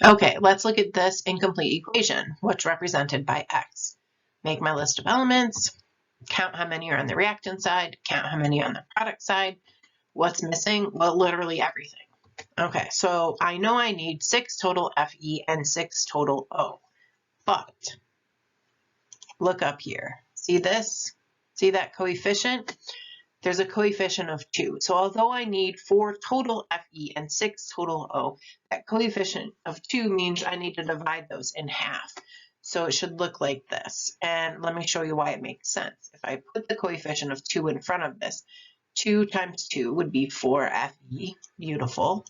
Okay, let's look at this incomplete equation, which represented by X. Make my list of elements, count how many are on the reactant side, count how many are on the product side. What's missing? Well, literally everything. Okay, so I know I need 6 total Fe and 6 total O, but look up here. See this? See that coefficient? There's a coefficient of 2. So although I need 4 total Fe and 6 total O, that coefficient of 2 means I need to divide those in half. So it should look like this. And let me show you why it makes sense. If I put the coefficient of 2 in front of this, 2 times 2 would be 4 Fe, beautiful.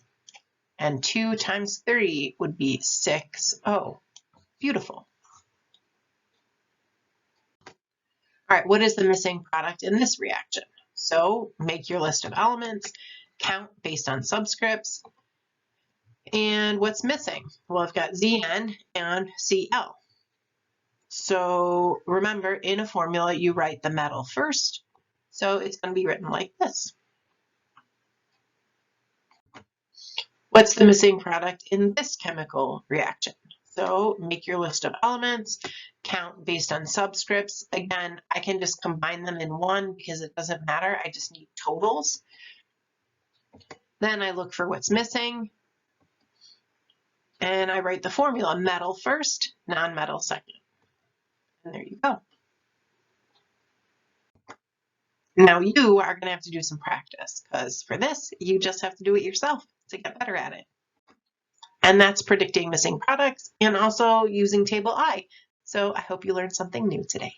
And 2 times 3 would be 6O, beautiful. All right, what is the missing product in this reaction? So make your list of elements, count based on subscripts, and what's missing? Well, I've got Zn and Cl. So remember, in a formula, you write the metal first. So it's going to be written like this. What's the missing product in this chemical reaction? So make your list of elements, count based on subscripts. Again, I can just combine them in one because it doesn't matter. I just need totals. Then I look for what's missing. And I write the formula, metal first, non-metal second. And there you go. Now you are going to have to do some practice because for this, you just have to do it yourself to get better at it. And that's predicting missing products and also using table I. So I hope you learned something new today.